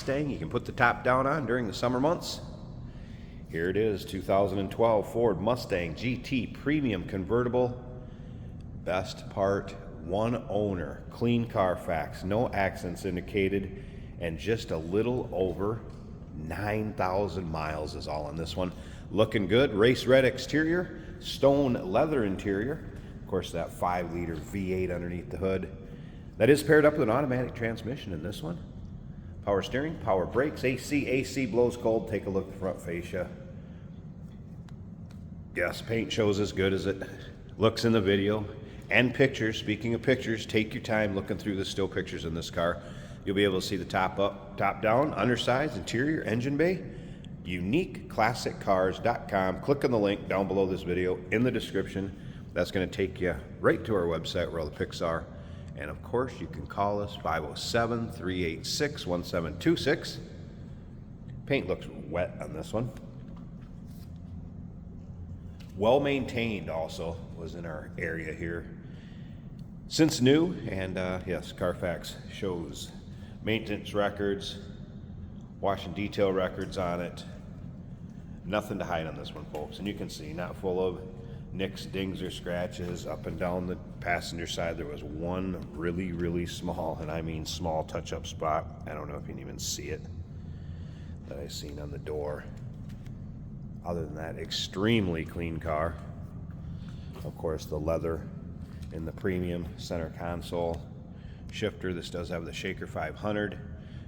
Mustang you can put the top down on during the summer months. Here it is, 2012 Ford Mustang GT Premium Convertible. Best part, one owner, clean Carfax, no accidents indicated, and just a little over 9,000 miles is all on this one. Looking good, race red exterior, stone leather interior. Of course, that 5-liter V8 underneath the hood. That is paired up with an automatic transmission in this one. Power steering, power brakes, AC blows cold. Take a look at the front fascia. Yes, paint shows as good as it looks in the video. And pictures, speaking of pictures, take your time looking through the still pictures in this car. You'll be able to see the top up, top down, undersides, interior, engine bay. UniqueClassicCars.com. Click on the link down below this video in the description. That's going to take you right to our website where all the pics are. And of course, you can call us 507-386-1726. Paint looks wet on this one. Well maintained also was in our area here. Since new, and yes, Carfax shows maintenance records, wash and detail records on it. Nothing to hide on this one, folks. And you can see, not full of nicks, dings, or scratches. Up and down the passenger side, there was one really, really small, and I mean small, touch-up spot. I don't know if you can even see it, that I seen on the door. Other than that, extremely clean car. Of course, the leather in the premium center console shifter. This does have the Shaker 500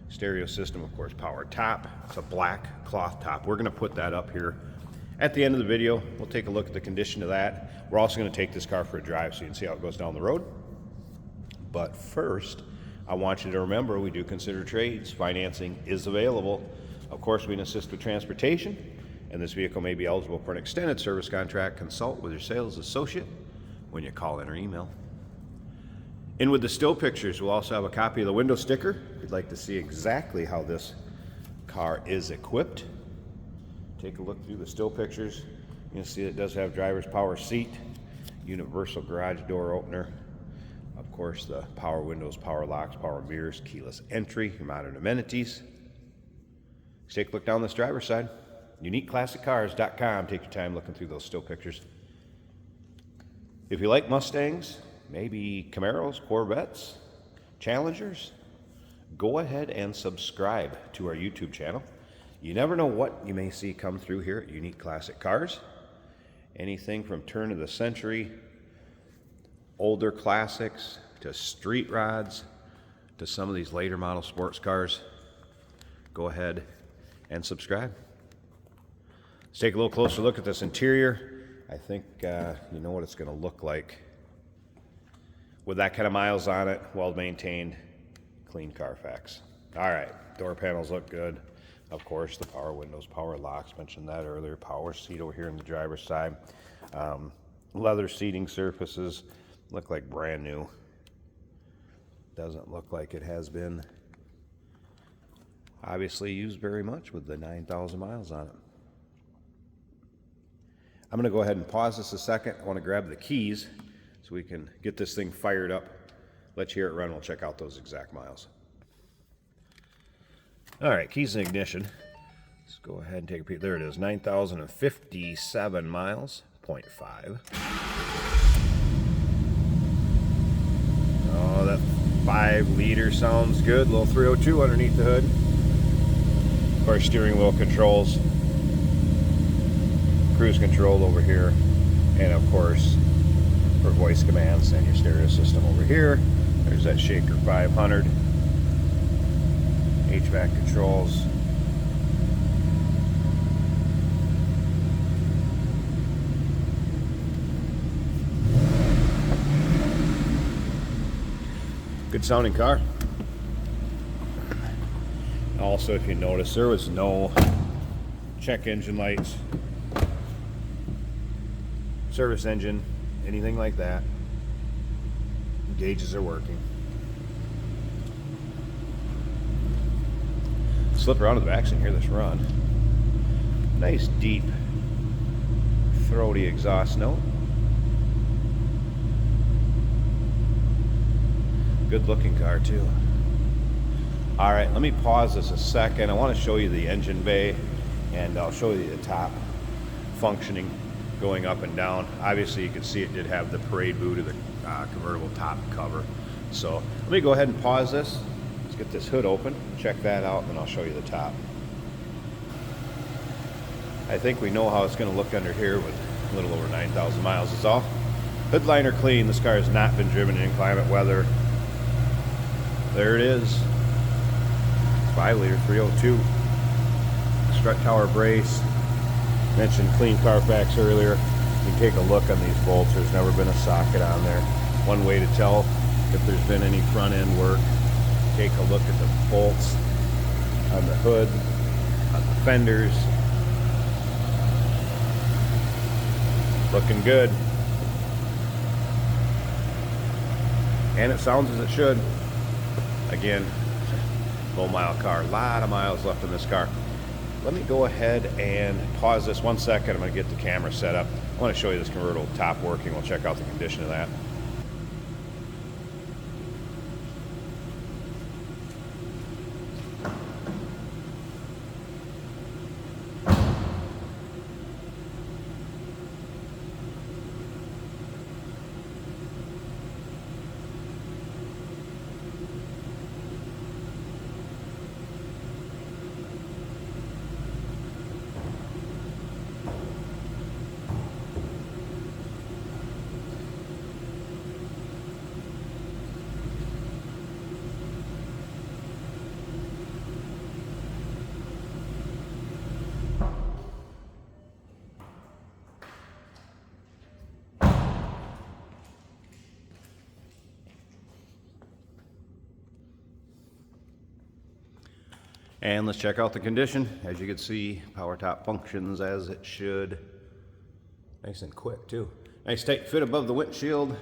stereo system, of course, power top. It's a black cloth top. We're going to put that up here at the end of the video. We'll take a look at the condition of that. We're also going to take this car for a drive so you can see how it goes down the road. But first, I want you to remember we do consider trades. Financing is available. Of course, we can assist with transportation, and this vehicle may be eligible for an extended service contract. Consult with your sales associate when you call in or email. In with the still pictures, we'll also have a copy of the window sticker if you'd like to see exactly how this car is equipped. Take a look through the still pictures. You can see it does have driver's power seat, universal garage door opener, of course the power windows, power locks, power mirrors, keyless entry, your modern amenities. Let's take a look down this driver's side. UniqueClassicCars.com. Take your time looking through those still pictures. If you like Mustangs, maybe Camaros, Corvettes, Challengers, go ahead and subscribe to our YouTube channel. You never know what you may see come through here at Unique Classic Cars. Anything from turn of the century, older classics, to street rods, to some of these later model sports cars. Go ahead and subscribe. Let's take a little closer look at this interior. I think you know what it's going to look like with that kind of miles on it, well maintained, clean Carfax. All right, door panels look good. Of course, the power windows, power locks, mentioned that earlier. Power seat over here on the driver's side. Leather seating surfaces look like brand new. Doesn't look like it has been obviously used very much with the 9,000 miles on it. I'm going to go ahead and pause this a second. I want to grab the keys so we can get this thing fired up. Let you hear it run. We'll check out those exact miles. All right, keys and ignition. Let's go ahead and take a peek. There it is, 9,057 miles, 0.5. Oh, that 5-liter sounds good. Little 302 underneath the hood. Of course, steering wheel controls. Cruise control over here, and of course for voice commands and your stereo system over here. There's that Shaker 500, HVAC controls, good sounding car. Also, if you notice, there was no check engine lights, service engine, anything like that. Gauges are working. Slip around to the back so you can hear this run. Nice deep throaty exhaust note. Good looking car too. All right, let me pause this a second. I want to show you the engine bay, and I'll show you the top functioning going up and down. Obviously, you can see it did have the parade boot of the convertible top cover. So let me go ahead and pause this. Let's get this hood open, check that out, and then I'll show you the top. I think we know how it's going to look under here with a little over 9,000 miles is all. Hood liner clean. This car has not been driven in inclement weather. There it is. 5-liter 302. Strut tower brace. Mentioned clean Carfax earlier. You can take a look on these bolts. There's never been a socket on there. One way to tell if there's been any front end work, take a look at the bolts on the hood, on the fenders. Looking good. And it sounds as it should. Again, low mile car, a lot of miles left in this car. Let me go ahead and pause this 1 second. I'm going to get the camera set up. I want to show you this convertible top working. We'll check out the condition of that. And let's check out the condition. As you can see, power top functions as it should. Nice and quick too. Nice tight fit above the windshield.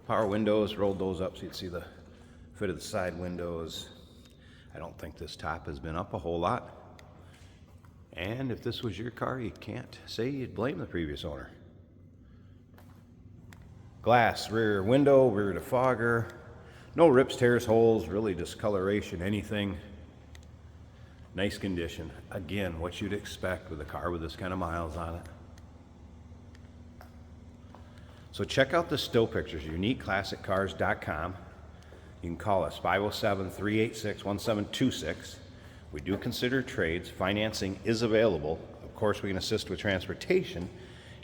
Power windows, rolled those up so you can see the fit of the side windows. I don't think this top has been up a whole lot. And if this was your car, you can't say you'd blame the previous owner. Glass, rear window, rear defogger. No rips, tears, holes, really discoloration, anything. Nice condition. Again, what you'd expect with a car with this kind of miles on it. So check out the still pictures, uniqueclassiccars.com. You can call us 507-386-1726. We do consider trades. Financing is available. Of course, we can assist with transportation.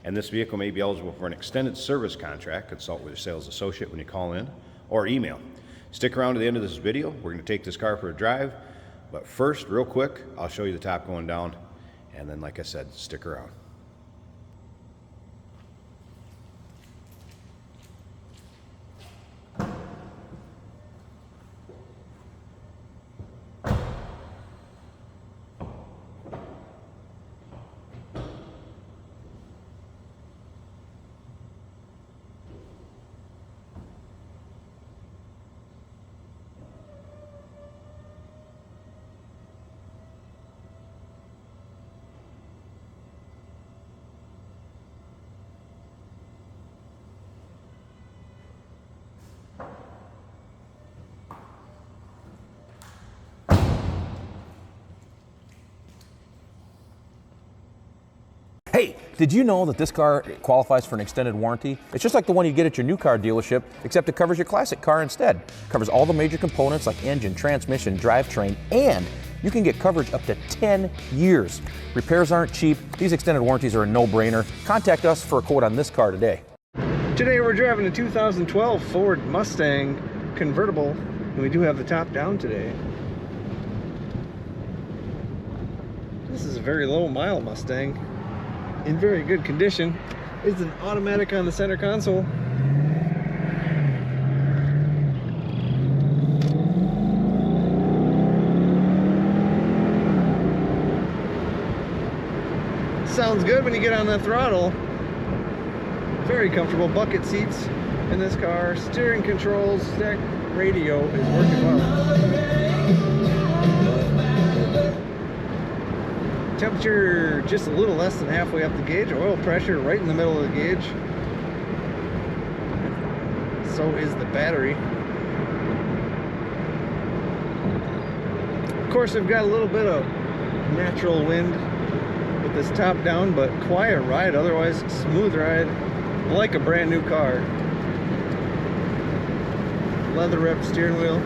And this vehicle may be eligible for an extended service contract. Consult with your sales associate when you call in or email. Stick around to the end of this video. We're going to take this car for a drive. But first, real quick, I'll show you the top going down. And then, like I said, stick around. Hey, did you know that this car qualifies for an extended warranty? It's just like the one you get at your new car dealership, except it covers your classic car instead. It covers all the major components like engine, transmission, drivetrain, and you can get coverage up to 10 years. Repairs aren't cheap. These extended warranties are a no-brainer. Contact us for a quote on this car today. Today we're driving a 2012 Ford Mustang convertible, and we do have the top down today. This is a very low mile Mustang, in very good condition. It's an automatic on the center console. Sounds good when you get on the throttle. Very comfortable. Bucket seats in this car. Steering controls, stack radio is working well. Temperature just a little less than halfway up the gauge. Oil pressure right in the middle of the gauge. So is the battery. course, we've got a little bit of natural wind with this top down, but quiet ride, otherwise smooth ride, like a brand new car. Leather wrapped steering wheel.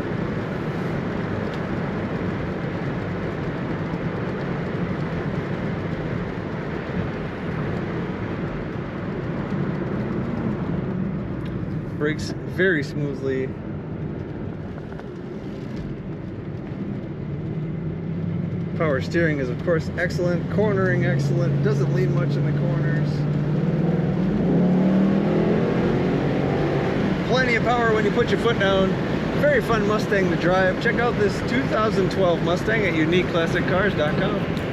Brakes very smoothly. Power steering is of course excellent. Cornering excellent. Doesn't lean much in the corners. Plenty of power when you put your foot down. Very fun Mustang to drive. Check out this 2012 Mustang at uniqueclassiccars.com.